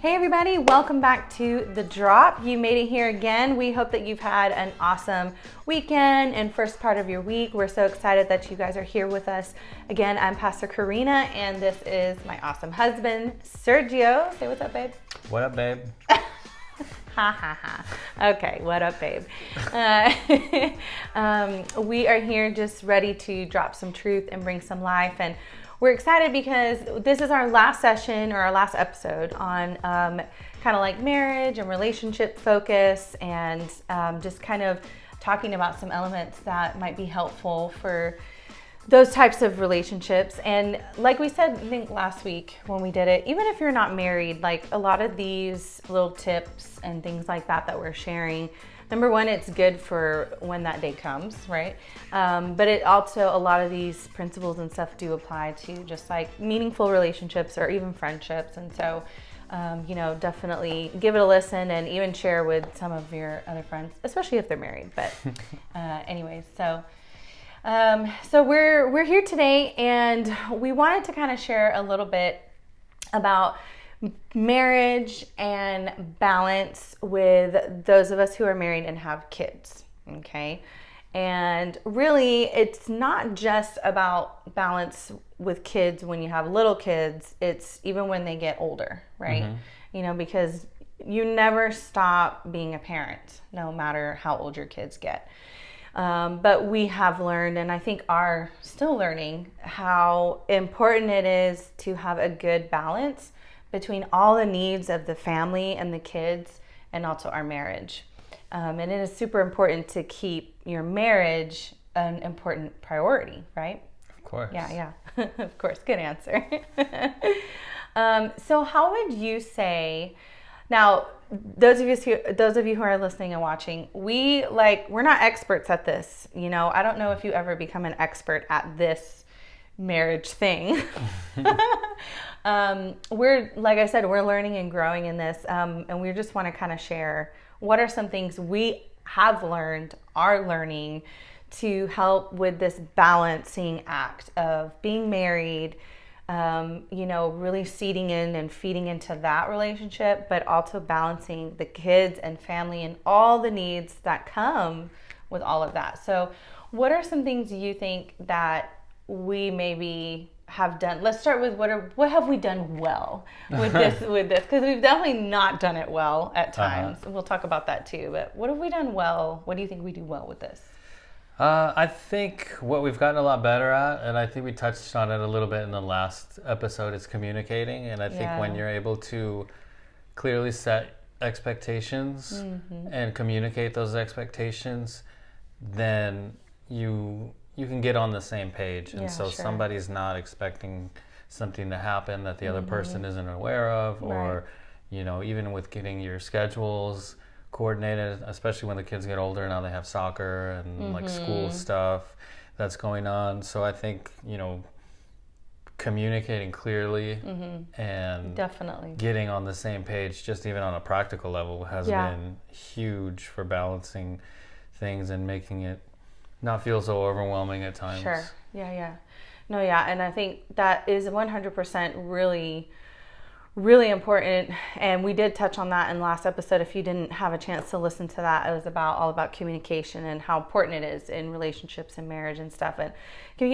Hey everybody, welcome back to The Drop. You made it here again. We hope that you've had an awesome weekend and first part of your week. We're so excited that you guys are here with us. Again, I'm Pastor Karina and this is my awesome husband, Sergio. Say what's up, babe. What up, babe? Ha ha ha. Okay, what up, babe? We are here just ready to drop some truth and bring some life, and we're excited because this is our last session or our last episode on kind of like marriage and relationship focus, and just kind of talking about some elements that might be helpful for those types of relationships. And like we said, I think last week when we did it, even if you're not married, like a lot of these little tips and things like that we're sharing, number one, it's good for when that day comes, right? But it also, a lot of these principles and stuff do apply to just like meaningful relationships or even friendships. And so, definitely give it a listen and even share with some of your other friends, especially if they're married. But anyways, so we're here today, and we wanted to kind of share a little bit about marriage and balance with those of us who are married and have kids, okay? And really, it's not just about balance with kids when you have little kids, it's even when they get older, right? Mm-hmm. Because you never stop being a parent, no matter how old your kids get. But we have learned, and I think are still learning, how important it is to have a good balance between all the needs of the family and the kids and also our marriage. And it is super important to keep your marriage an important priority, right? Of course. Yeah. Of course. Good answer. So how would you say, now, those of you who are listening and watching, we're not experts at this. I don't know if you ever become an expert at this marriage thing. Like I said, we're learning and growing in this, and we just want to kind of share what are some things we have learned, are learning, to help with this balancing act of being married, really seeding in and feeding into that relationship, but also balancing the kids and family and all the needs that come with all of that. So what are some things you think that we maybe have done? Let's start with what have we done well with this, because we've definitely not done it well at times. We'll talk about that too, but what have we done well? What do you think we do well with this? I think what we've gotten a lot better at, and I think we touched on it a little bit in the last episode, is communicating. And I think when you're able to clearly set expectations and communicate those expectations, then you can get on the same page. And somebody's not expecting something to happen that the other person isn't aware of, or, even with getting your schedules coordinated, especially when the kids get older. Now they have soccer and like school stuff that's going on. So I think, communicating clearly and definitely getting on the same page, just even on a practical level, has been huge for balancing things and making it not feel so overwhelming at times. Sure. Yeah. No, yeah. And I think that is 100% really, really important. And we did touch on that in the last episode. If you didn't have a chance to listen to that, it was all about communication and how important it is in relationships and marriage and stuff. And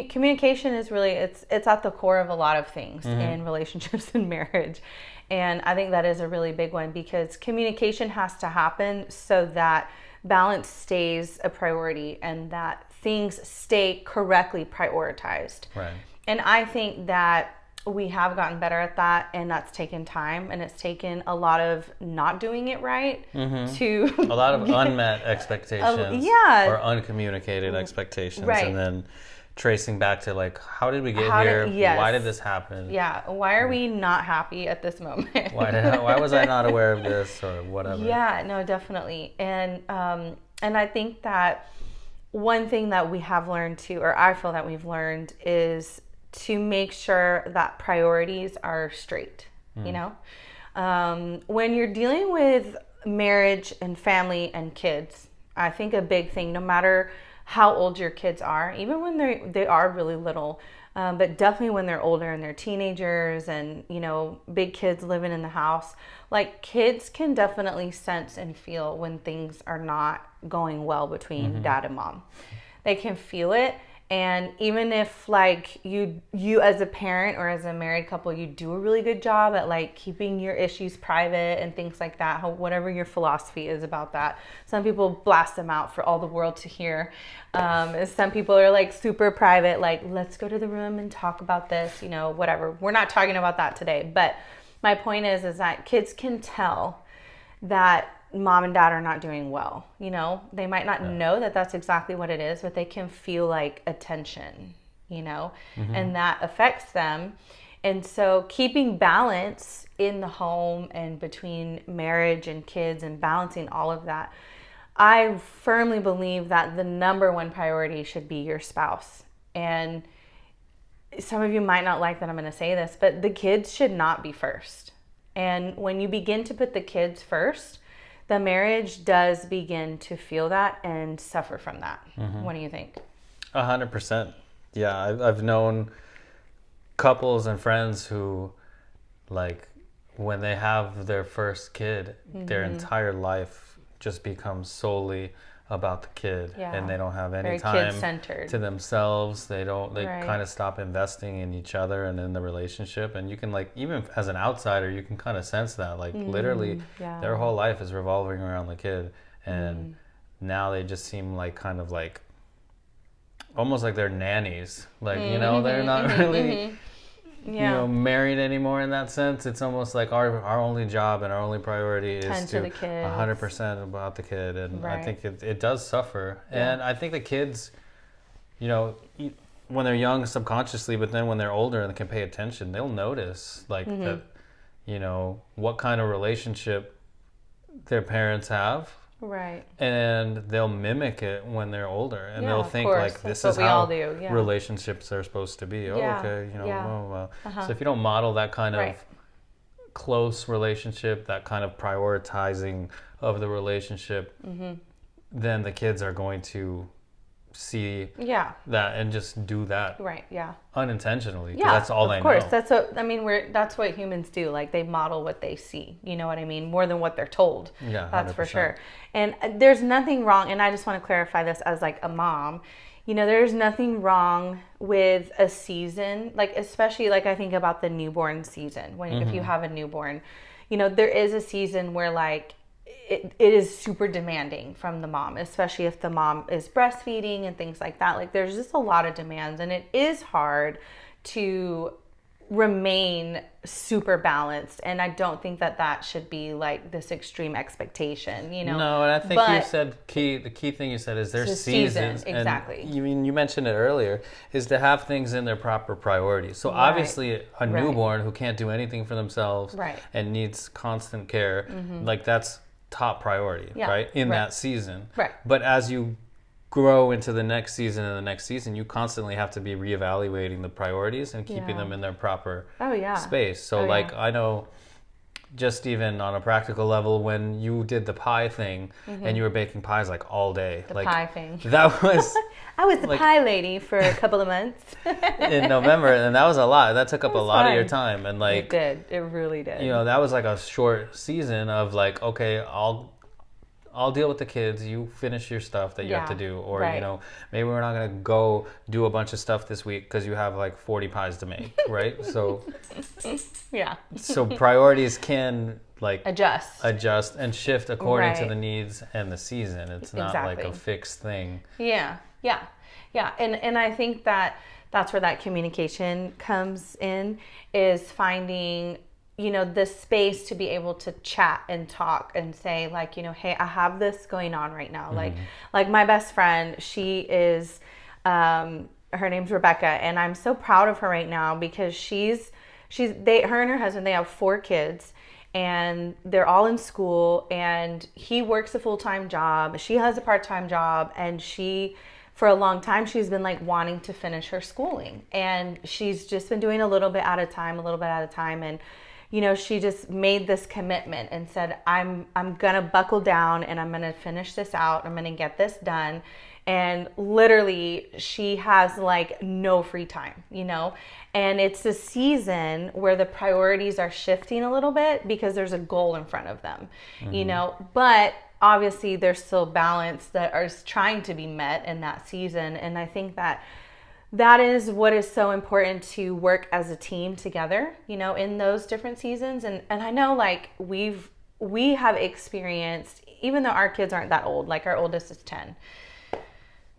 communication is really, it's at the core of a lot of things in relationships and marriage. And I think that is a really big one, because communication has to happen so that balance stays a priority and that things stay correctly prioritized. Right. And I think that we have gotten better at that, and that's taken time, and it's taken a lot of not doing it right to a lot of unmet expectations or uncommunicated expectations, and then tracing back to like, how did we get here? Why did this happen? Yeah. Why are we not happy at this moment? Why was I not aware of this, or whatever? Yeah, no, definitely. And I think that one thing that we have learned too, or I feel that we've learned, is to make sure that priorities are straight. When you're dealing with marriage and family and kids, I think a big thing, no matter how old your kids are, even when they are really little, But definitely when they're older and they're teenagers and, you know, big kids living in the house, like kids can definitely sense and feel when things are not going well between dad and mom. They can feel it. And even if like you as a parent or as a married couple, you do a really good job at like keeping your issues private and things like that, whatever your philosophy is about that. Some people blast them out for all the world to hear. Some people are like super private, like let's go to the room and talk about this, you know, whatever. We're not talking about that today. But my point is that kids can tell that mom and dad are not doing well. You know, they might not know that that's exactly what it is, but they can feel like a tension, you know, and that affects them. And so keeping balance in the home and between marriage and kids and balancing all of that, I firmly believe that the number one priority should be your spouse. And some of you might not like that I'm going to say this, but the kids should not be first. And when you begin to put the kids first, the marriage does begin to feel that and suffer from that. What do you think? 100%. Yeah, I've known couples and friends who, like, when they have their first kid, their entire life just becomes solely about the kid, and they don't have any time to themselves. They kind of stop investing in each other and in the relationship. And you can, like, even as an outsider, you can kind of sense that, like, literally their whole life is revolving around the kid. And now they just seem like kind of like almost like they're nannies, like, you know, they're not really you know, married anymore in that sense. It's almost like our only job and our only priority is to 100% about the kid. And I think it does suffer. And I think the kids, you know, when they're young subconsciously, but then when they're older and they can pay attention, they'll notice like that, you know, what kind of relationship their parents have. Right. And they'll mimic it when they're older, and they'll think like this is how relationships are supposed to be. Oh, okay, you know, So if you don't model that kind of close relationship, that kind of prioritizing of the relationship, then the kids are going to see that and just do that unintentionally, because that's all they know. Of course, that's what I mean. That's what humans do. Like, they model what they see, you know what I mean, more than what they're told. That's 100%. For sure. And there's nothing wrong, and I just want to clarify this as like a mom, you know, there's nothing wrong with a season, like especially like I think about the newborn season, when if you have a newborn, you know, there is a season where like it is super demanding from the mom, especially if the mom is breastfeeding and things like that. Like, there's just a lot of demands, and it is hard to remain super balanced. And I don't think that should be like this extreme expectation, you know. No, and I think you said the key thing you said is there's seasons. Exactly. And you mentioned it earlier, is to have things in their proper priorities. So obviously a newborn who can't do anything for themselves and needs constant care, like that's top priority, right? In that season. Right. But as you grow into the next season and the next season, you constantly have to be reevaluating the priorities and keeping them in their proper space. So I know, just even on a practical level, when you did the pie thing and you were baking pies like all day. The pie thing. That was... I was the pie lady for a couple of months. in November, and that was a lot. That took up a lot of your time. And like... It did. It really did. You know, that was like a short season of like, okay, I'll deal with the kids. You finish your stuff that you have to do. Or, you know, maybe we're not going to go do a bunch of stuff this week because you have like 40 pies to make, right? So... So priorities can like adjust and shift according to the needs and the season. It's not like a fixed thing. And I think that's where that communication comes in, is finding, you know, the space to be able to chat and talk and say like, you know, hey, I have this going on right now. Like my best friend, she is her name's Rebecca, and I'm so proud of her right now because her and her husband, they have 4 kids, and they're all in school, and he works a full-time job. She has a part-time job, and for a long time, she's been like wanting to finish her schooling, and she's just been doing a little bit at a time. And she just made this commitment and said, I'm gonna buckle down and I'm gonna finish this out. I'm gonna get this done. And literally she has like no free time, and it's a season where the priorities are shifting a little bit because there's a goal in front of them, but obviously there's still balance that is trying to be met in that season. And I think that is what is so important, to work as a team together, in those different seasons. And I know like we have experienced, even though our kids aren't that old, like our oldest is 10.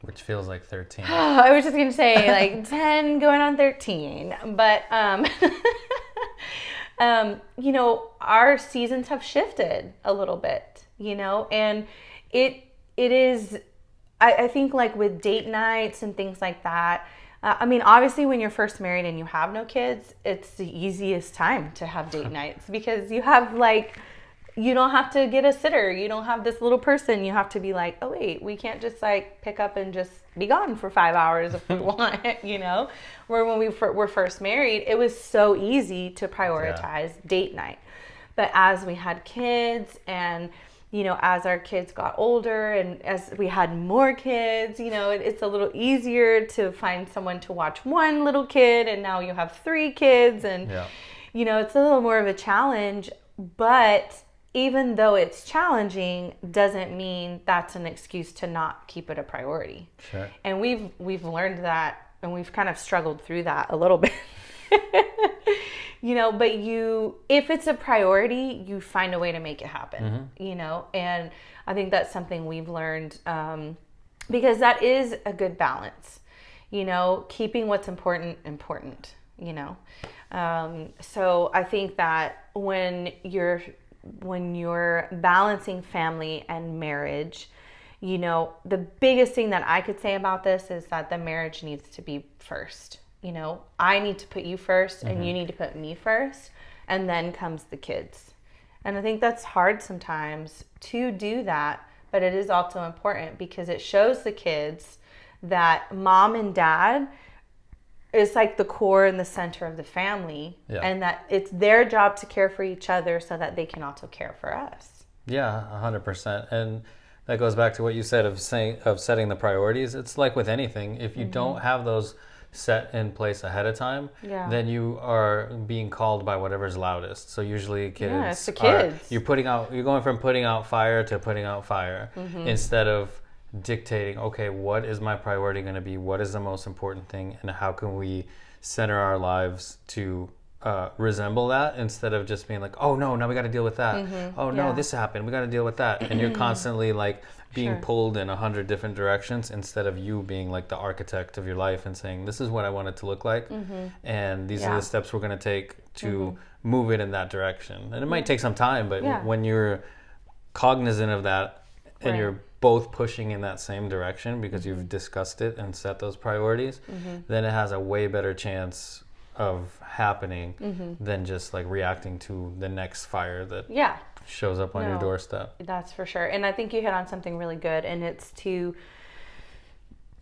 Which feels like 13. I was just going to say like 10 going on 13. But, our seasons have shifted a little bit, and it is, I think like with date nights and things like that. Obviously when you're first married and you have no kids, it's the easiest time to have date nights because you have you don't have to get a sitter. You don't have this little person. You have to be like, oh wait, we can't just like pick up and just be gone for 5 hours if we want, Where when we were first married, it was so easy to prioritize date night. But as we had kids and, as our kids got older and as we had more kids, it's a little easier to find someone to watch one little kid, and now you have 3 kids and, it's a little more of a challenge. But even though it's challenging, doesn't mean that's an excuse to not keep it a priority. Sure. And we've learned that, and we've kind of struggled through that a little bit. But if it's a priority, you find a way to make it happen, and I think that's something we've learned, because that is a good balance, keeping what's important. So I think that when you're balancing family and marriage, the biggest thing that I could say about this is that the marriage needs to be first. I need to put you first, and you need to put me first, and then comes the kids. And I think that's hard sometimes to do that, but it is also important because it shows the kids that mom and dad is like the core and the center of the family, and that it's their job to care for each other so that they can also care for us. Yeah, 100%. And that goes back to what you said of setting the priorities. It's like with anything, if you don't have those set in place ahead of time, then you are being called by whatever's loudest. So usually it's the kids. You're going from putting out fire to putting out fire, instead of dictating, okay, what is my priority going to be? What is the most important thing? And how can we center our lives to resemble that, instead of just being like, oh no, now we got to deal with that. Oh no, this happened, we got to deal with that. And you're constantly like being pulled in 100 different directions, instead of you being like the architect of your life and saying, this is what I want it to look like. And these are the steps we're going to take to move it in that direction. And it might take some time, but when you're cognizant of that, and you're both pushing in that same direction because you've discussed it and set those priorities, then it has a way better chance of happening than just like reacting to the next fire that shows up on your doorstep. That's for sure. And I think you hit on something really good, and it's to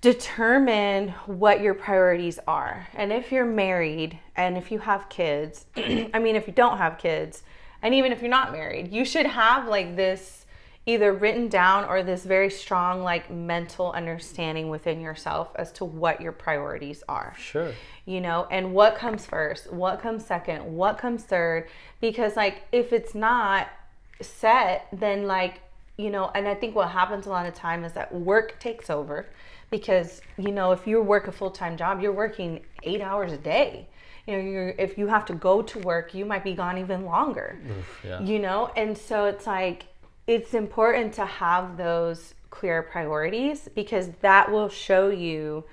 determine what your priorities are. And if you're married and if you have kids, if you don't have kids, and even if you're not married, you should have like this either written down or this very strong like mental understanding within yourself as to what your priorities are. Sure. And what comes first, what comes second, what comes third, because like if it's not set, then like, and I think what happens a lot of time is that work takes over, because if you work a full-time job, you're working 8 hours a day. If you have to go to work, you might be gone even longer. And so it's like, it's important to have those clear priorities, because that will show you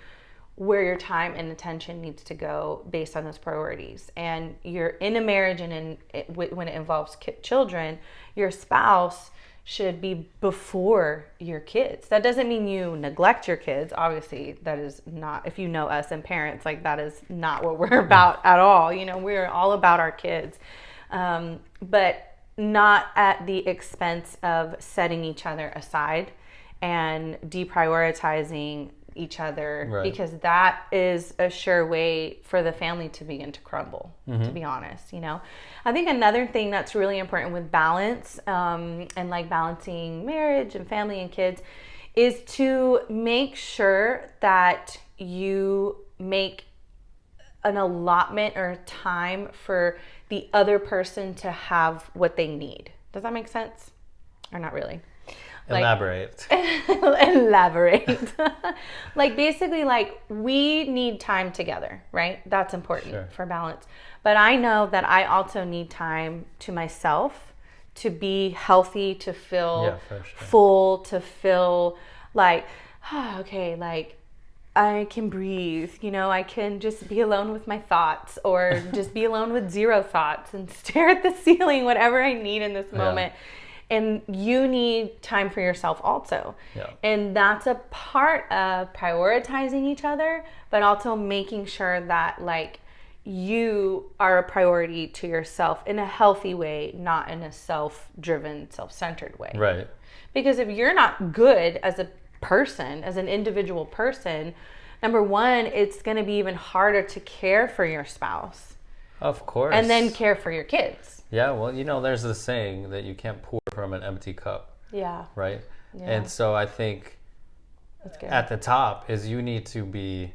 where your time and attention needs to go based on those priorities. And you're in a marriage, and when it involves children, your spouse should be before your kids. That doesn't mean you neglect your kids. Obviously, that is not, if you know us and parents, like that is not what we're about at all. We're all about our kids. But not at the expense of setting each other aside and deprioritizing each other, Right. because that is a sure way for the family to begin to crumble, to be honest, I think another thing that's really important with balance, and like balancing marriage and family and kids, is to make sure that you make an allotment or time for the other person to have what they need. Does that make sense? Or not really? Elaborate. Elaborate. Like basically, like we need time together, right? That's important for balance. But I know that I also need time to myself to be healthy, to feel full, to feel like, okay, like I can breathe, I can just be alone with my thoughts, or just be alone with zero thoughts and stare at the ceiling, whatever I need in this moment. And you need time for yourself also. Yeah. And that's a part of prioritizing each other, but also making sure that like you are a priority to yourself in a healthy way, not in a self-driven, self-centered way. Right. Because if you're not good as a person, as an individual person, number one, it's going to be even harder to care for your spouse. Of course. And then care for your kids. Yeah, well, there's this saying that you can't pour from an empty cup. Yeah. Right? Yeah. And so I think at the top is you need to be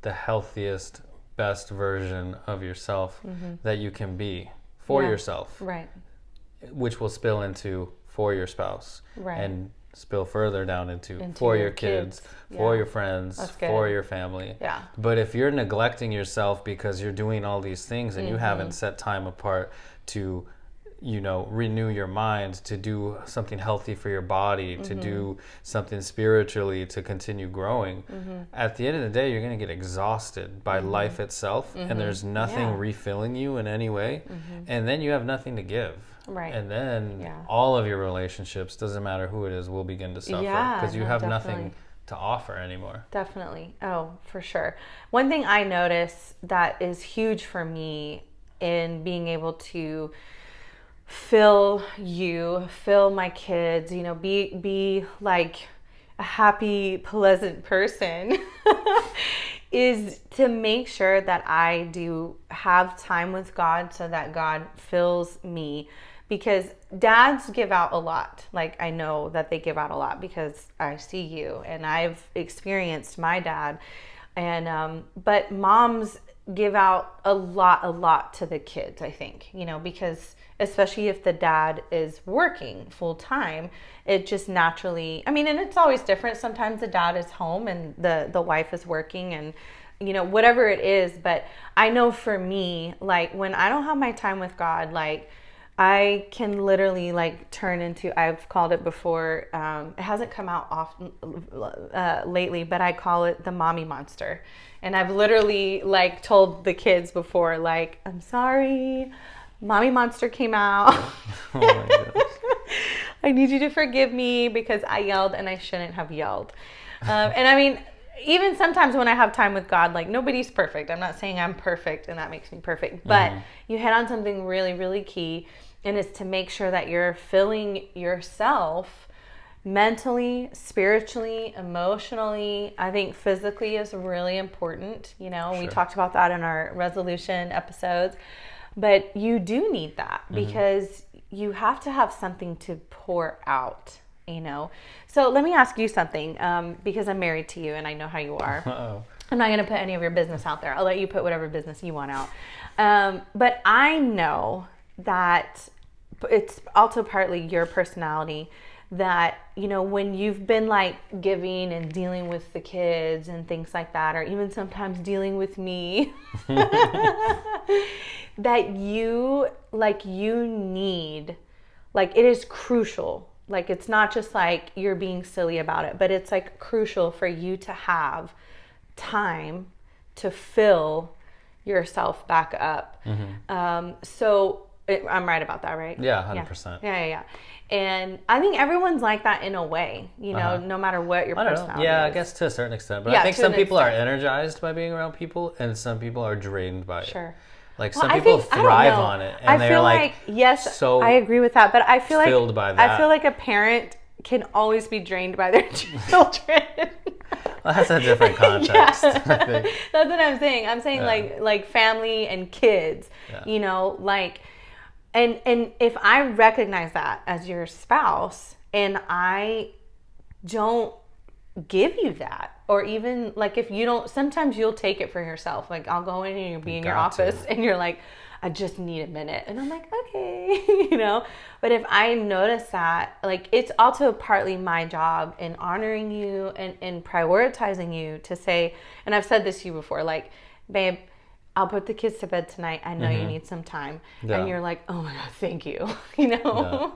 the healthiest, best version of yourself that you can be for yourself. Right. Which will spill into for your spouse. Right. And spill further down into for your kids, for your friends, for your family. Yeah. But if you're neglecting yourself because you're doing all these things and you haven't set time apart to, renew your mind, to do something healthy for your body, to do something spiritually, to continue growing, at the end of the day, you're going to get exhausted by life itself, and there's nothing refilling you in any way, and then you have nothing to give. Right. And then all of your relationships, doesn't matter who it is, will begin to suffer because you have nothing to offer anymore. Definitely. Oh, for sure. One thing I notice that is huge for me in being able to fill my kids, be like a happy, pleasant person is to make sure that I do have time with God so that God fills me. Because dads give out a lot. Like I know that they give out a lot because I see you and I've experienced my dad. And but moms give out a lot to the kids, I think, because especially if the dad is working full time, it just naturally, and it's always different. Sometimes the dad is home and the wife is working and whatever it is. But I know for me, like when I don't have my time with God, like I can literally like turn into, I've called it before, it hasn't come out often lately, but I call it the mommy monster. And I've literally like told the kids before, like, I'm sorry, mommy monster came out. Oh my gosh. I need you to forgive me because I yelled and I shouldn't have yelled. And even sometimes when I have time with God, like nobody's perfect. I'm not saying I'm perfect and that makes me perfect, but you hit on something really, really key, and it's to make sure that you're filling yourself mentally, spiritually, emotionally. I think physically is really important. We talked about that in our resolution episodes, but you do need that because you have to have something to pour out. So let me ask you something, because I'm married to you and I know how you are. Uh-oh. I'm not going to put any of your business out there. I'll let you put whatever business you want out. But I know that it's also partly your personality that, when you've been like giving and dealing with the kids and things like that, or even sometimes dealing with me, that you need, like it is crucial. Like, it's not just like you're being silly about it, but it's like crucial for you to have time to fill yourself back up. I'm right about that, right? Yeah, 100%. Yeah. And I think everyone's like that in a way, no matter what your personality is. I guess to a certain extent. But I think some people are energized by being around people and some people are drained by it. Sure. Like some people thrive on it, and they're like, yes, so I agree with that. But I feel like filled by that. I feel like a parent can always be drained by their children. That's a different context. I think. That's what I'm saying. I'm saying like family and kids, you know, like, and if I recognize that as your spouse and I don't give you that, or even like if you don't, sometimes you'll take it for yourself. Like I'll go in and you'll be in your office and you're like, I just need a minute. And I'm like, okay, you know, but if I notice that, like, it's also partly my job in honoring you and prioritizing you to say, and I've said this to you before, like, babe, I'll put the kids to bed tonight. I know you need some time. Yeah. And you're like, oh my God, thank you. You know?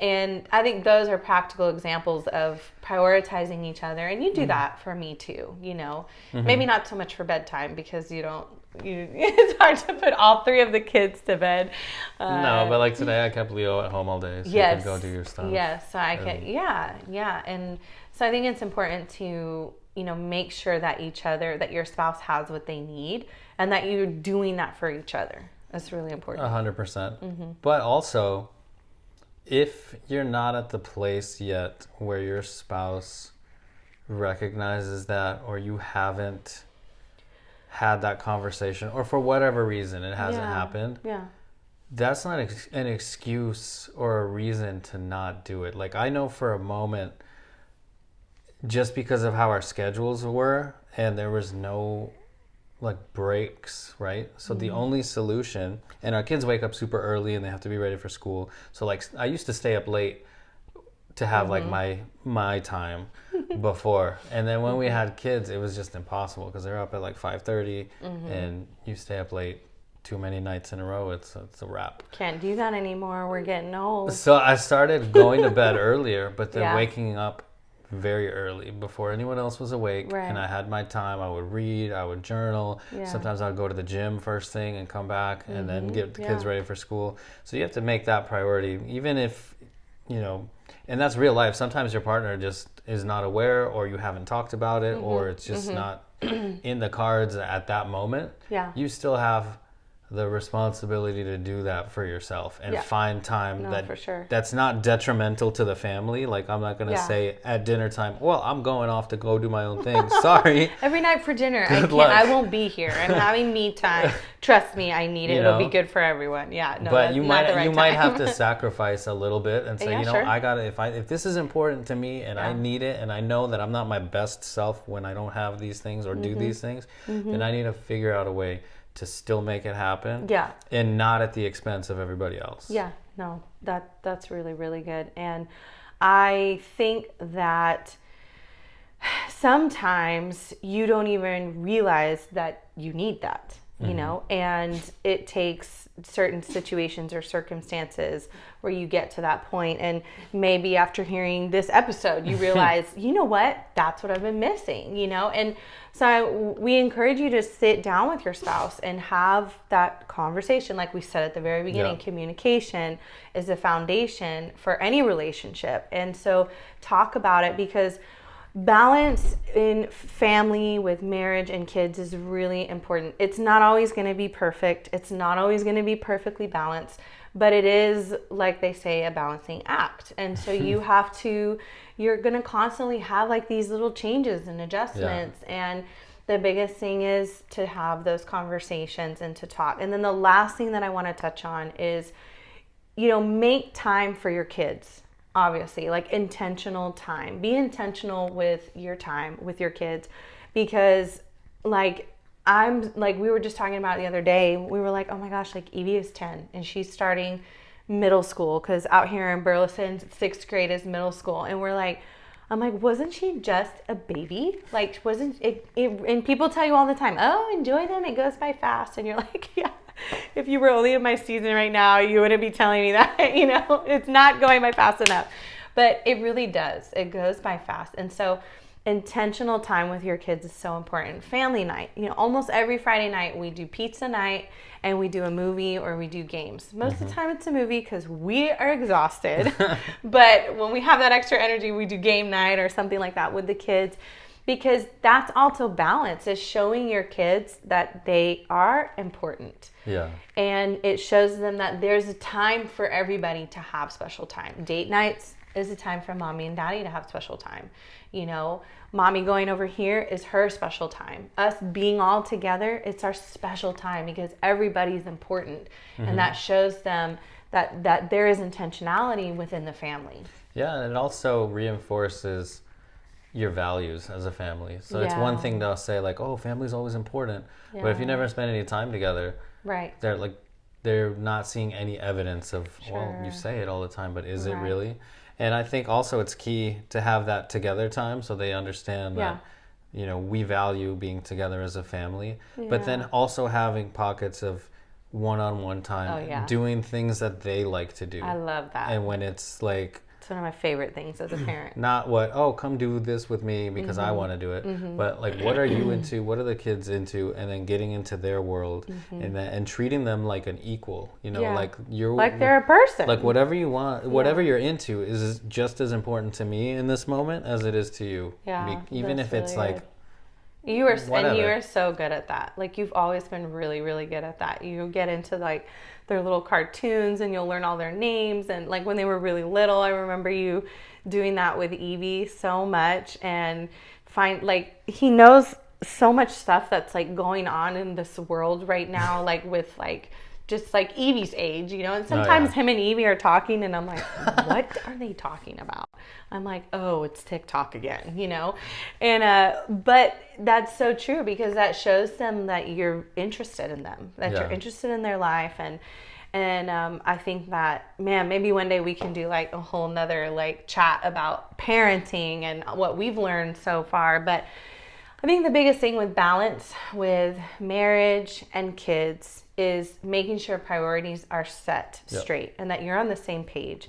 Yeah. And I think those are practical examples of prioritizing each other. And you do that for me too, you know? Maybe not so much for bedtime because it's hard to put all three of the kids to bed. No, but like today I kept Leo at home all day so you can go do your stuff. Yes, so I can, yeah. And so I think it's important to, you know, make sure that that your spouse has what they need and that you're doing that for each other. That's really important. 100%. But also, if you're not at the place yet where your spouse recognizes that, or you haven't had that conversation, or for whatever reason it hasn't happened, that's not an excuse or a reason to not do it. Like, I know for a moment, just because of how our schedules were and there was no like breaks, right? So the only solution, and our kids wake up super early and they have to be ready for school. So like I used to stay up late to have like my time before. And then when we had kids, it was just impossible because they're up at like 5:30 and you stay up late too many nights in a row, it's a wrap. Can't do that anymore. We're getting old. So I started going to bed earlier, but then waking up very early before anyone else was awake. Right. And I had my time. I would read, I would journal. Sometimes I would go to the gym first thing and come back and then get the kids ready for school. So you have to make that priority, even if, you know, and that's real life. Sometimes your partner just is not aware, or you haven't talked about it, or it's just not in the cards at that moment. Yeah. You still have the responsibility to do that for yourself and find time that's not detrimental to the family. Like, I'm not going to say at dinner time, well, I'm going off to go do my own thing. Sorry. Every night for dinner, I won't be here. I'm having me time. Trust me, I need it. It'll be good for everyone. Yeah. No, but you might have to sacrifice a little bit and say, I got to, if this is important to me and I need it, and I know that I'm not my best self when I don't have these things or do these things, then I need to figure out a way to still make it happen. Yeah. And not at the expense of everybody else. Yeah. No, that's really, really good. And I think that sometimes you don't even realize that you need that, you know, and it takes certain situations or circumstances where you get to that point, and maybe after hearing this episode you realize, you know what, that's what I've been missing, you know. And so we encourage you to sit down with your spouse and have that conversation. Like we said at the very beginning, communication is the foundation for any relationship. And so talk about it, because balance in family, with marriage and kids, is really important. It's not always going to be perfect. It's not always going to be perfectly balanced, but it is, like they say, a balancing act. And so you're going to constantly have like these little changes and adjustments. And the biggest thing is to have those conversations and to talk. And then the last thing that I want to touch on is, you know, make time for your kids. Obviously, like intentional time. Be intentional with your time with your kids, because like we were just talking about the other day, we were like, oh my gosh, like Evie is 10 and she's starting middle school, because out here in Burleson, 6th grade is middle school. And I'm like, wasn't she just a baby? Like, wasn't it? And people tell you all the time, oh, enjoy them, it goes by fast. And you're like, yeah. If you were only in my season right now, you wouldn't be telling me that, you know, it's not going by fast enough. But it really does. It goes by fast. And so intentional time with your kids is so important. Family night, you know, almost every Friday night we do pizza night and we do a movie or we do games. Most of the time it's a movie because we are exhausted. But when we have that extra energy, we do game night or something like that with the kids. Because that's also balance, is showing your kids that they are important. Yeah. And it shows them that there's a time for everybody to have special time. Date nights is a time for mommy and daddy to have special time. You know, mommy going over here is her special time. Us being all together, it's our special time because everybody's important. And that shows them that there is intentionality within the family. Yeah, and it also reinforces your values as a family. So it's one thing to say like, oh, family's always important. But if you never spend any time together, right, they're not seeing any evidence of, well, you say it all the time, but is it really? And I think also it's key to have that together time so they understand that, you know, we value being together as a family, but then also having pockets of one-on-one time, doing things that they like to do. I love that. And when it's like, it's one of my favorite things as a parent. Not come do this with me because I want to do it, but like, what are you into? What are the kids into? And then getting into their world and treating them like an equal, you know, like they're a person. Like whatever you want, whatever you're into is just as important to me in this moment as it is to you. Yeah, even if it's really like, you are so good at that. Like you've always been really, really good at that. You get into like their little cartoons and you'll learn all their names. And like when they were really little, I remember you doing that with Evie so much and he knows so much stuff that's like going on in this world right now, like with like just like Evie's age, you know, and sometimes him and Evie are talking and I'm like, what are they talking about? I'm like, oh, it's TikTok again, you know? And, but that's so true because that shows them that you're interested in them, that you're interested in their life. And I think that, man, maybe one day we can do like a whole nother like chat about parenting and what we've learned so far. But I think the biggest thing with balance with marriage and kids is making sure priorities are set straight and that you're on the same page.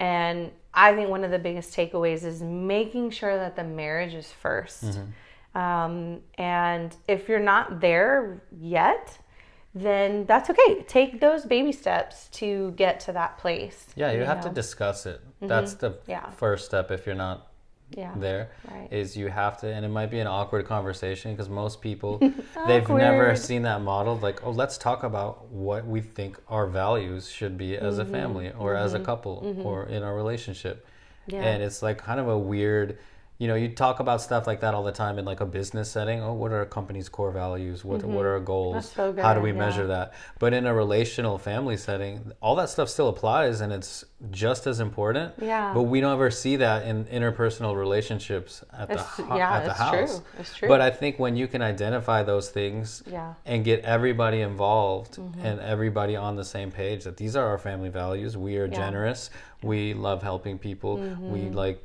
And I think one of the biggest takeaways is making sure that the marriage is first. And if you're not there yet, then that's okay. Take those baby steps to get to that place. Yeah, you have to discuss it. That's the first step if you're not there, is you have to, and it might be an awkward conversation because most people, they've never seen that modeled. Like, oh, let's talk about what we think our values should be as a family or as a couple or in our relationship. And it's like kind of a weird, you know, you talk about stuff like that all the time in like a business setting. Oh, what are a company's core values? What are our goals? That's so good. How do we measure that? But in a relational family setting, all that stuff still applies and it's just as important. Yeah. But we don't ever see that in interpersonal relationships at the house. True. It's true. But I think when you can identify those things and get everybody involved and everybody on the same page that these are our family values. We are generous. We love helping people. We like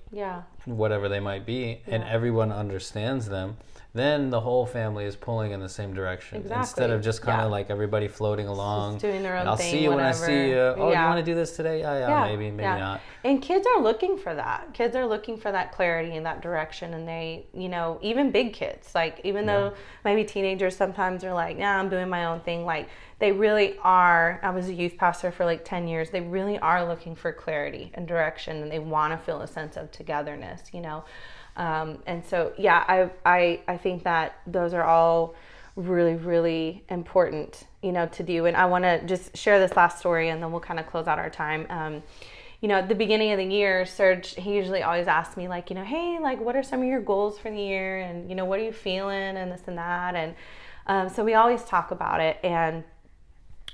whatever they might be, and everyone understands them, then the whole family is pulling in the same direction instead of just kind of like everybody floating along, just doing their own I'll thing, see you when I see you. Oh, you want to do this today? Maybe not. And kids are looking for that. Kids are looking for that clarity and that direction, and they, you know, even big kids, like even though maybe teenagers sometimes are like, yeah, I'm doing my own thing, like they really are. I was a youth pastor for like 10 years. They really are looking for clarity and direction, and they want to feel a sense of togetherness, you know. And so, I think that those are all really, really important, you know, to do. And I want to just share this last story, and then we'll kind of close out our time. You know, at the beginning of the year, Serge, he usually always asks me like, you know, hey, like, what are some of your goals for the year? And, you know, what are you feeling and this and that? And so we always talk about it. And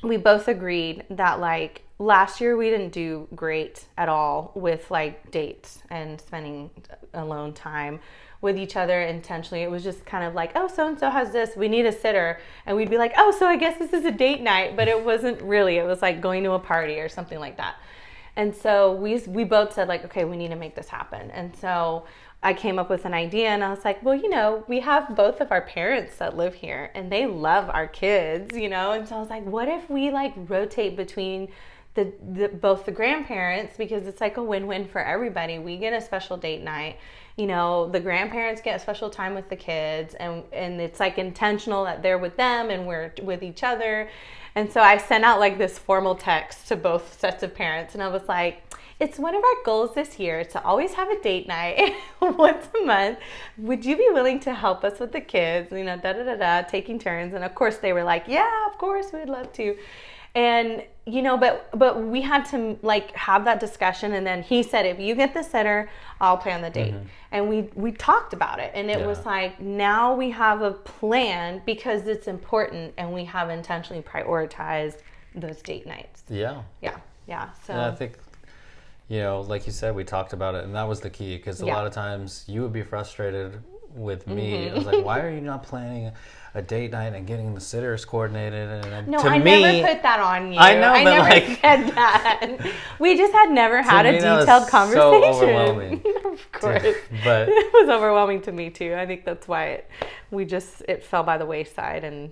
we both agreed that like last year we didn't do great at all with like dates and spending alone time with each other intentionally. It was just kind of like, oh, so-and-so has this, we need a sitter. And we'd be like, oh, so I guess this is a date night, but it wasn't really. It was like going to a party or something like that. And so we both said like, okay, we need to make this happen. And so I came up with an idea, and I was like, well, you know, we have both of our parents that live here and they love our kids, you know? And so I was like, what if we like rotate between both the grandparents, because it's like a win-win for everybody. We get a special date night, you know, the grandparents get special time with the kids, and it's like intentional that they're with them and we're with each other. And so I sent out like this formal text to both sets of parents, and I was like, it's one of our goals this year to always have a date night once a month. Would you be willing to help us with the kids? You know, taking turns. And of course they were like, yeah, of course, we'd love to. And, you know, but we had to like have that discussion. And then he said, if you get the sitter, I'll plan the date. And we talked about it. And it was like, now we have a plan because it's important, and we have intentionally prioritized those date nights. Yeah. So and I think, you know, like you said, we talked about it, and that was the key, because a lot of times you would be frustrated with me. I was like, why are you not planning a date night and getting the sitters coordinated? And no, to I me, never put that on you. I know, I but never like, said that. We just had never had a detailed conversation. So overwhelming. Of course, but it was overwhelming to me too. I think that's why it fell by the wayside, and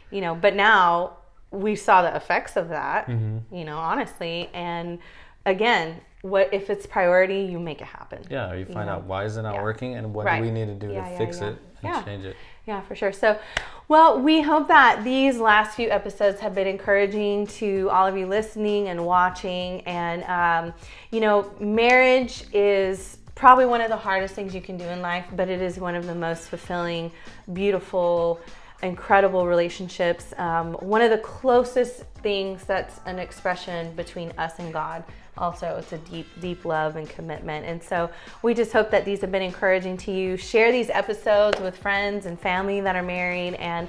you know. But now we saw the effects of that. You know, honestly, and again, what if it's priority? You make it happen. Yeah, you find out why is it not working, and what do we need to do to fix it and change it. Yeah, for sure. So, well, we hope that these last few episodes have been encouraging to all of you listening and watching. And, you know, marriage is probably one of the hardest things you can do in life, but it is one of the most fulfilling, beautiful, incredible relationships. One of the closest things that's an expression between us and God. Also, it's a deep, deep love and commitment. And so we just hope that these have been encouraging to you. Share these episodes with friends and family that are married. And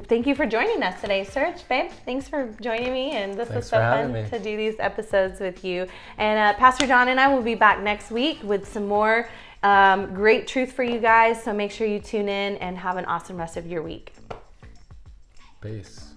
thank you for joining us today, Serge, babe. Thanks for joining me. And this was so fun to do these episodes with you. And Pastor John and I will be back next week with some more great truth for you guys. So make sure you tune in and have an awesome rest of your week. Peace.